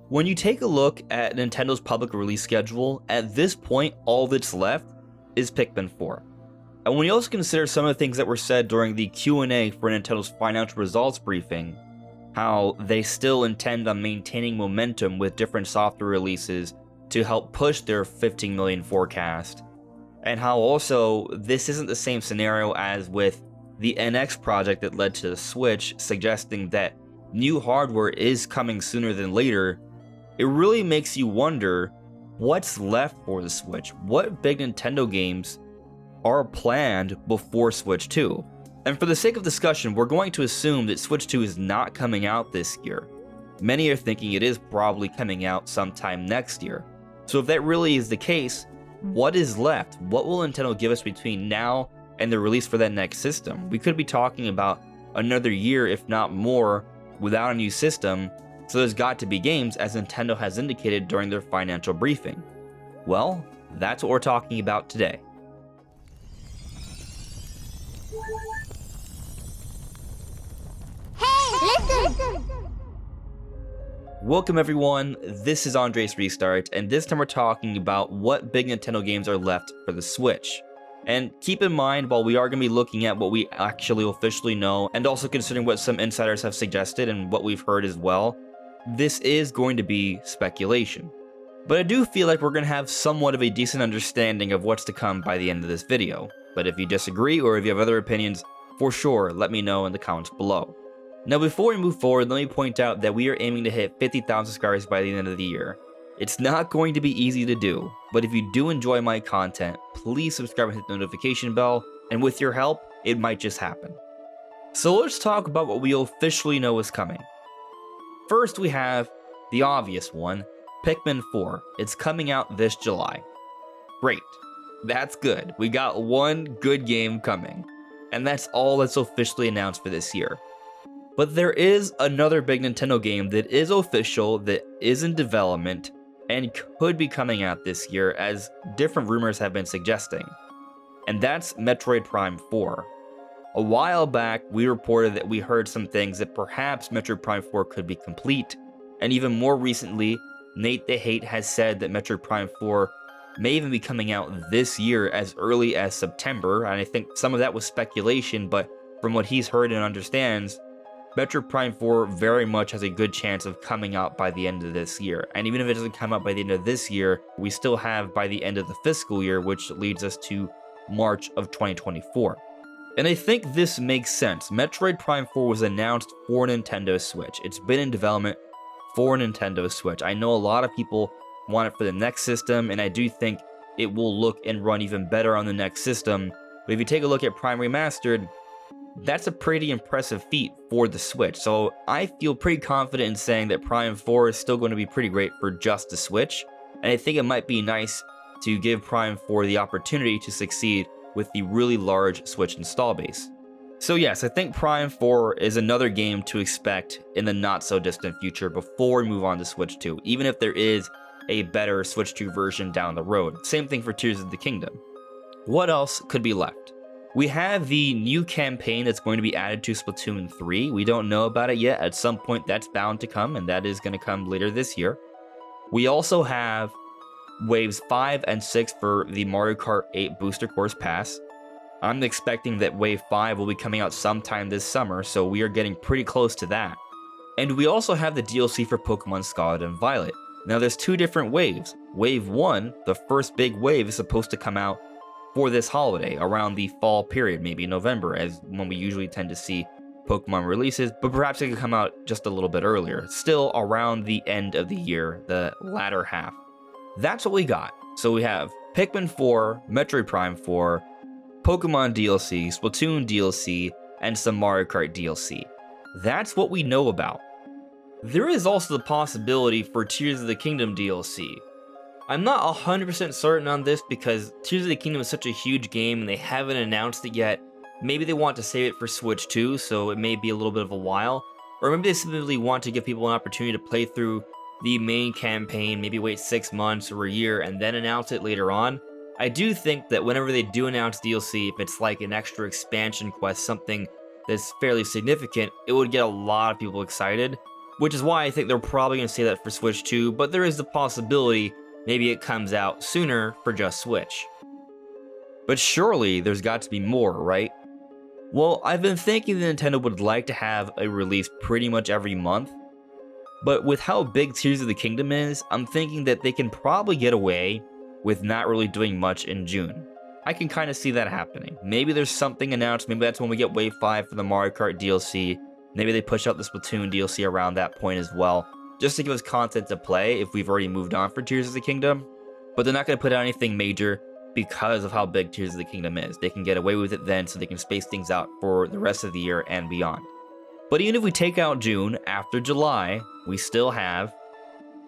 When you take a look at Nintendo's public release schedule, at this point, all that's left is Pikmin 4. And when you also consider some of the things that were said during the Q&A for Nintendo's financial results briefing, how they still intend on maintaining momentum with different software releases to help push their 15 million forecast, and how also this isn't the same scenario as with the NX project that led to the Switch, suggesting that new hardware is coming sooner than later, it really makes you wonder what's left for the Switch. What big Nintendo games are planned before Switch 2? And for the sake of discussion, we're going to assume that Switch 2 is not coming out this year. Many are thinking it is probably coming out sometime next year. So if that really is the case, what is left? What will Nintendo give us between now and the release for that next system? We could be talking about another year, if not more, without a new system, so there's got to be games, as Nintendo has indicated during their financial briefing. Well, that's what we're talking about today. Listen! Welcome everyone, this is Andres Restart, and this time we're talking about what big Nintendo games are left for the Switch. And keep in mind, while we are going to be looking at what we actually officially know, and also considering what some insiders have suggested and what we've heard as well, this is going to be speculation. But I do feel like we're going to have somewhat of a decent understanding of what's to come by the end of this video. But if you disagree or if you have other opinions, for sure, let me know in the comments below. Now before we move forward, let me point out that we are aiming to hit 50,000 subscribers by the end of the year. It's not going to be easy to do, but if you do enjoy my content, please subscribe and hit the notification bell, and with your help, it might just happen. So let's talk about what we officially know is coming. First, we have the obvious one, Pikmin 4. It's coming out this July. Great. That's good. We got one good game coming. And that's all that's officially announced for this year. But there is another big Nintendo game that is official, that is in development, and could be coming out this year, as different rumors have been suggesting. And that's Metroid Prime 4. A while back, we reported that we heard some things that perhaps Metroid Prime 4 could be complete, and even more recently, Nate the Hate has said that Metroid Prime 4 may even be coming out this year as early as September, and I think some of that was speculation, but from what he's heard and understands, Metroid Prime 4 very much has a good chance of coming out by the end of this year. And even if it doesn't come out by the end of this year, we still have by the end of the fiscal year, which leads us to March of 2024. And I think this makes sense. Metroid Prime 4 was announced for Nintendo Switch. It's been in development for Nintendo Switch. I know a lot of people want it for the next system, and I do think it will look and run even better on the next system. But if you take a look at Prime Remastered, that's a pretty impressive feat for the Switch. So I feel pretty confident in saying that Prime 4 is still going to be pretty great for just the Switch. And I think it might be nice to give Prime 4 the opportunity to succeed with the really large Switch install base. So yes, I think Prime 4 is another game to expect in the not so distant future before we move on to Switch 2, even if there is a better Switch 2 version down the road. Same thing for Tears of the Kingdom. What else could be left? We have the new campaign that's going to be added to Splatoon 3. We don't know about it yet. At some point that's bound to come, and that is going to come later this year. We also have Waves 5 and 6 for the Mario Kart 8 Booster Course Pass. I'm expecting that Wave 5 will be coming out sometime this summer, so we are getting pretty close to that. And we also have the DLC for Pokemon Scarlet and Violet. Now there's two different waves. Wave 1, the first big wave, is supposed to come out for this holiday, around the fall period, maybe November, as when we usually tend to see Pokemon releases, but perhaps it could come out just a little bit earlier, still around the end of the year, the latter half. That's what we got. So we have Pikmin 4, Metroid Prime 4, Pokemon DLC, Splatoon DLC, and some Mario Kart DLC. That's what we know about. There is also the possibility for Tears of the Kingdom DLC. I'm not 100% certain on this because Tears of the Kingdom is such a huge game and they haven't announced it yet. Maybe they want to save it for Switch 2, so it may be a little bit of a while. Or maybe they simply want to give people an opportunity to play through the main campaign, maybe wait 6 months or a year and then announce it later on. I do think that whenever they do announce DLC, if it's like an extra expansion quest, something that's fairly significant, it would get a lot of people excited. which is why I think they're probably going to say that for Switch 2, but there is the possibility maybe it comes out sooner for just Switch. But surely there's got to be more, right? Well, I've been thinking that Nintendo would like to have a release pretty much every month, but with how big Tears of the Kingdom is, I'm thinking that they can probably get away with not really doing much in June. I can kind of see that happening. Maybe there's something announced, maybe that's when we get Wave 5 for the Mario Kart DLC, maybe they push out the Splatoon DLC around that point as well, just to give us content to play if we've already moved on for Tears of the Kingdom, but they're not going to put out anything major because of how big Tears of the Kingdom is. They can get away with it then, so they can space things out for the rest of the year and beyond. But even if we take out June, after July, we still have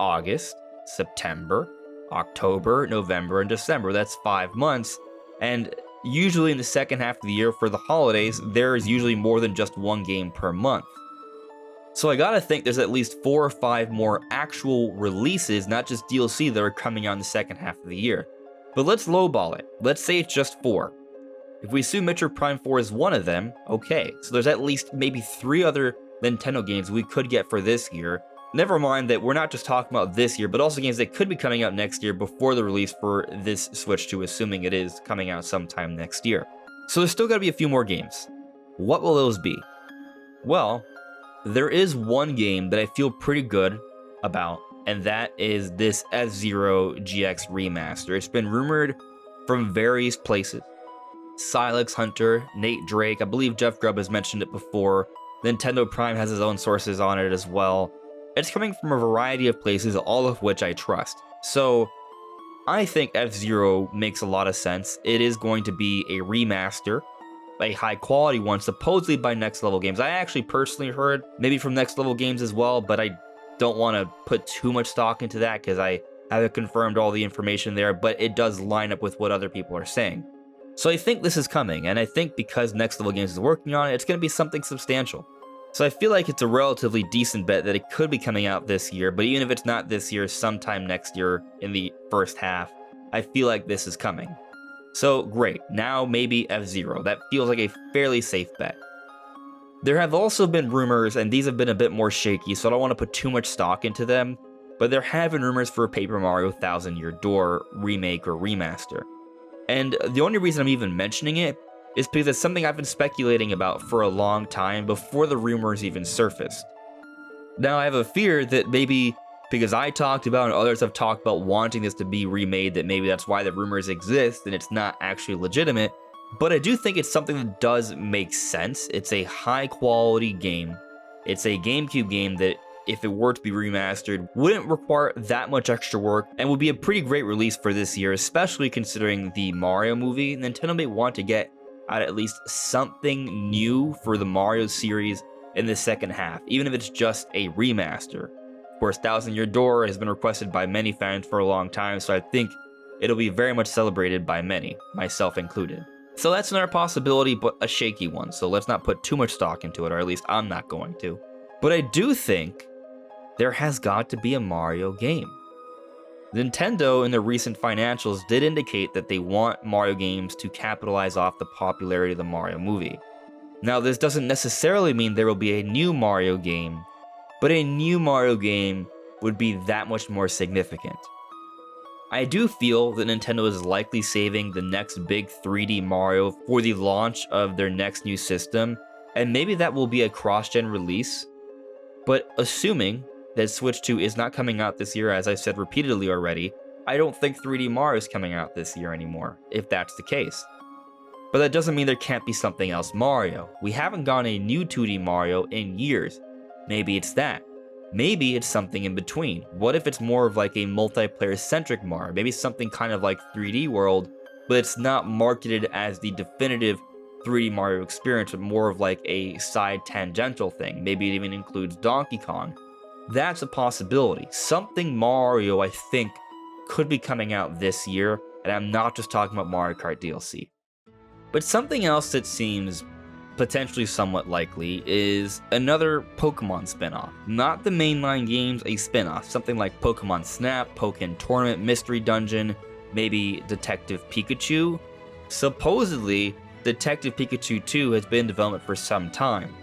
August, September, October, November, and December. That's 5 months, and usually in the second half of the year for the holidays, there is usually more than just one game per month. So I gotta think there's at least 4 or 5 more actual releases, not just DLC, that are coming out in the second half of the year. But let's lowball it. Let's say it's just 4. If we assume Metroid Prime 4 is one of them, okay, so there's at least maybe 3 other Nintendo games we could get for this year. Never mind that we're not just talking about this year, but also games that could be coming out next year before the release for this Switch 2, assuming it is coming out sometime next year. So there's still gotta be a few more games. What will those be? Well, there is one game that I feel pretty good about, and that is this F-Zero GX remaster. It's been rumored from various places. Silex Hunter, Nate Drake, I believe Jeff Grubb has mentioned it before. Nintendo Prime has his own sources on it as well. It's coming from a variety of places, all of which I trust. So I think F-Zero makes a lot of sense. It is going to be a remaster, a high quality one, supposedly by Next Level Games. I actually personally heard maybe from Next Level Games as well, but I don't want to put too much stock into that because I haven't confirmed all the information there, but it does line up with what other people are saying. So I think this is coming, and I think because Next Level Games is working on it, it's going to be something substantial. So I feel like it's a relatively decent bet that it could be coming out this year, but even if it's not this year, sometime next year in the first half, I feel like this is coming. So great, now maybe F-Zero. That feels like a fairly safe bet. There have also been rumors, and these have been a bit more shaky, so I don't want to put too much stock into them, but there have been rumors for a Paper Mario Thousand Year Door remake or remaster. And the only reason I'm even mentioning it is because it's something I've been speculating about for a long time before the rumors even surfaced. Now I have a fear that maybe because I talked about and others have talked about wanting this to be remade, that maybe that's why the rumors exist and it's not actually legitimate. But I do think it's something that does make sense. It's a high quality game. It's a GameCube game that, if it were to be remastered, wouldn't require that much extra work and would be a pretty great release for this year, especially considering the Mario movie. Nintendo may want to get out at least something new for the Mario series in the second half, even if it's just a remaster. Of course, Thousand Year Door has been requested by many fans for a long time, so I think it'll be very much celebrated by many, myself included. So that's another possibility, but a shaky one, so let's not put too much stock into it, or at least I'm not going to. But I do think there has got to be a Mario game. Nintendo, in their recent financials, did indicate that they want Mario games to capitalize off the popularity of the Mario movie. Now, this doesn't necessarily mean there will be a new Mario game, but a new Mario game would be that much more significant. I do feel that Nintendo is likely saving the next big 3D Mario for the launch of their next new system, and maybe that will be a cross-gen release. But assuming that Switch 2 is not coming out this year, as I've said repeatedly already, I don't think 3D Mario is coming out this year anymore, if that's the case. But that doesn't mean there can't be something else Mario. We haven't gotten a new 2D Mario in years. Maybe it's that. Maybe it's something in between. What if it's more of like a multiplayer-centric Mario? Maybe something kind of like 3D World, but it's not marketed as the definitive 3D Mario experience, but more of like a side tangential thing. Maybe it even includes Donkey Kong. That's a possibility. Something Mario, I think, could be coming out this year, and I'm not just talking about Mario Kart DLC. But something else that seems potentially somewhat likely is another Pokemon spin-off. Not the mainline games, a spin-off. Something like Pokemon Snap, Pokken Tournament, Mystery Dungeon, maybe Detective Pikachu. Supposedly, Detective Pikachu 2 has been in development for some time.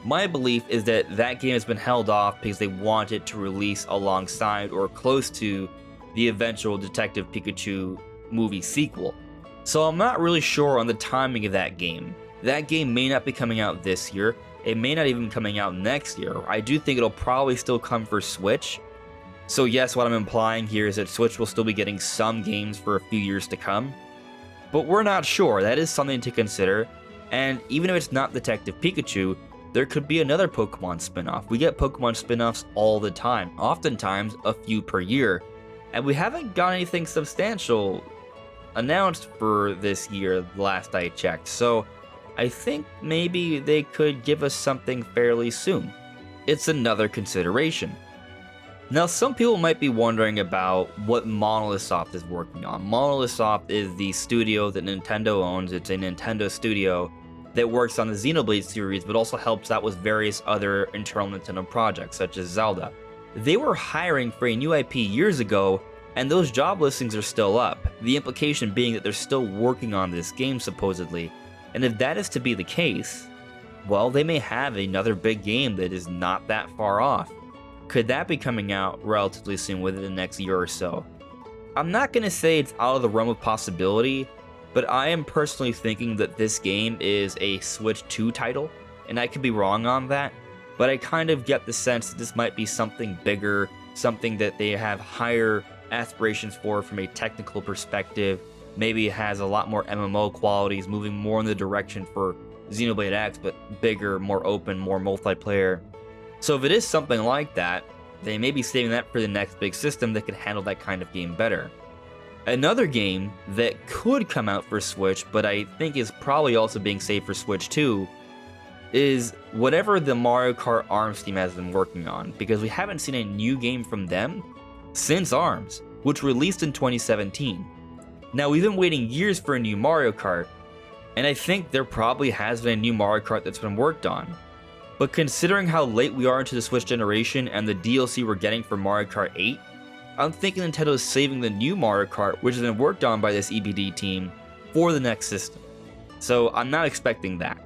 My belief is that that game has been held off because they want it to release alongside or close to the eventual Detective Pikachu movie sequel. So I'm not really sure on the timing of that game. That game may not be coming out this year. It may not even be coming out next year. I do think it'll probably still come for Switch. So yes, what I'm implying here is that Switch will still be getting some games for a few years to come. But we're not sure. That is something to consider. And even if it's not Detective Pikachu, there could be another Pokemon spin-off. We get Pokemon spin-offs all the time, oftentimes a few per year. And we haven't got anything substantial announced for this year, last I checked. So I think maybe they could give us something fairly soon. It's another consideration. Now, some people might be wondering about what Monolith Soft is working on. Monolith Soft is the studio that Nintendo owns. It's a Nintendo studio that works on the Xenoblade series, but also helps out with various other internal Nintendo projects, such as Zelda. They were hiring for a new IP years ago, and those job listings are still up, the implication being that they're still working on this game, supposedly. And if that is to be the case, well, they may have another big game that is not that far off. Could that be coming out relatively soon, within the next year or so? I'm not going to say it's out of the realm of possibility, but I am personally thinking that this game is a Switch 2 title, and I could be wrong on that, but I kind of get the sense that this might be something bigger, something that they have higher aspirations for from a technical perspective. Maybe it has a lot more MMO qualities, moving more in the direction for Xenoblade X, but bigger, more open, more multiplayer. So if it is something like that, they may be saving that for the next big system that could handle that kind of game better. Another game that could come out for Switch, but I think is probably also being saved for Switch 2, is whatever the Mario Kart ARMS team has been working on, because we haven't seen a new game from them since ARMS, which released in 2017. Now, we've been waiting years for a new Mario Kart, and I think there probably has been a new Mario Kart that's been worked on. But considering how late we are into the Switch generation and the DLC we're getting for Mario Kart 8, I'm thinking Nintendo is saving the new Mario Kart, which has been worked on by this EBD team, for the next system. So I'm not expecting that.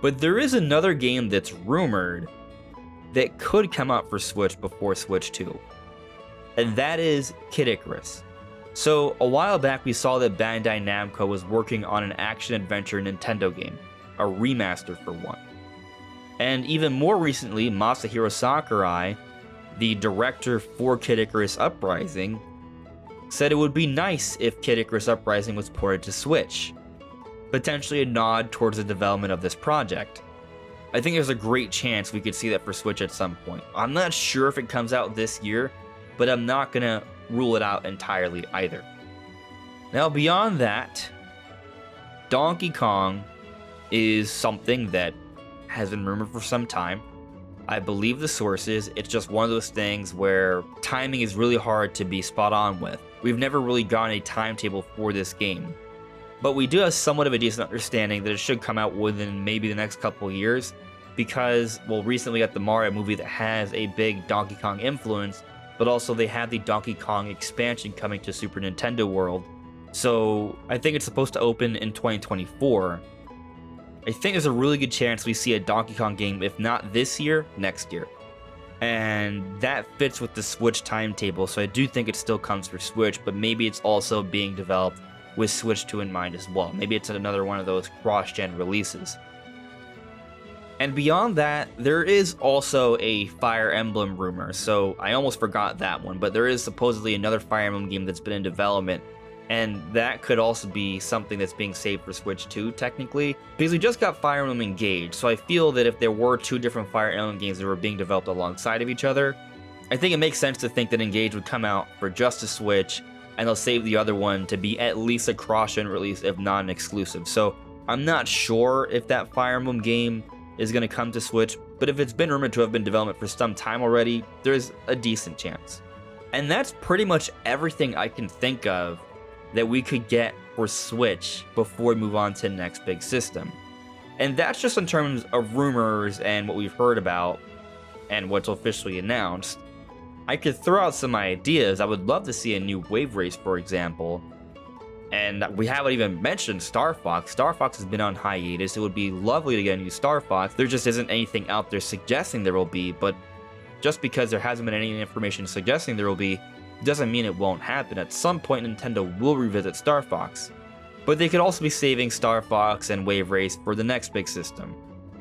But there is another game that's rumored that could come out for Switch before Switch 2. And that is Kid Icarus. So a while back we saw that Bandai Namco was working on an action-adventure Nintendo game, a remaster for one. And even more recently, Masahiro Sakurai, the director for Kid Icarus Uprising, said it would be nice if Kid Icarus Uprising was ported to Switch, potentially a nod towards the development of this project. I think there's a great chance we could see that for Switch at some point. I'm not sure if it comes out this year, but I'm not gonna rule it out entirely either. Now, beyond that, Donkey Kong is something that has been rumored for some time. I believe the sources. It's just one of those things where timing is really hard to be spot on with. We've never really gotten a timetable for this game, but we do have somewhat of a decent understanding that it should come out within maybe the next couple of years, because, well, recently we got the Mario movie that has a big Donkey Kong influence, but also they have the Donkey Kong expansion coming to Super Nintendo World. So I think it's supposed to open in 2024. I think there's a really good chance we see a Donkey Kong game, if not this year, next year. And that fits with the Switch timetable, so I do think it still comes for Switch, but maybe it's also being developed with Switch 2 in mind as well. Maybe it's another one of those cross-gen releases. And beyond that, there is also a Fire Emblem rumor, so I almost forgot that one, but there is supposedly another Fire Emblem game that's been in development, and that could also be something that's being saved for Switch 2, technically, because we just got Fire Emblem Engage, so I feel that if there were two different Fire Emblem games that were being developed alongside of each other, I think it makes sense to think that Engage would come out for just a Switch, and they'll save the other one to be at least a cross-gen release, if not an exclusive. So I'm not sure if that Fire Emblem game is going to come to Switch, but if it's been rumored to have been in development for some time already, there's a decent chance. And that's pretty much everything I can think of that we could get for Switch before we move on to the next big system. And that's just in terms of rumors and what we've heard about and what's officially announced. I could throw out some ideas. I would love to see a new Wave Race, for example. And we haven't even mentioned Star Fox. Star Fox has been on hiatus. It would be lovely to get a new Star Fox. There just isn't anything out there suggesting there will be, but just because there hasn't been any information suggesting there will be, doesn't mean it won't happen. At some point, Nintendo will revisit Star Fox. But they could also be saving Star Fox and Wave Race for the next big system.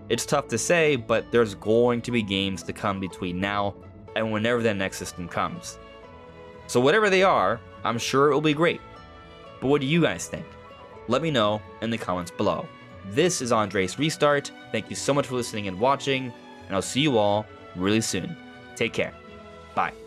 It's tough to say, but there's going to be games to come between now and whenever that next system comes. So whatever they are, I'm sure it will be great. But what do you guys think? Let me know in the comments below. This is Andres Restart. Thank you so much for listening and watching, and I'll see you all really soon. Take care. Bye.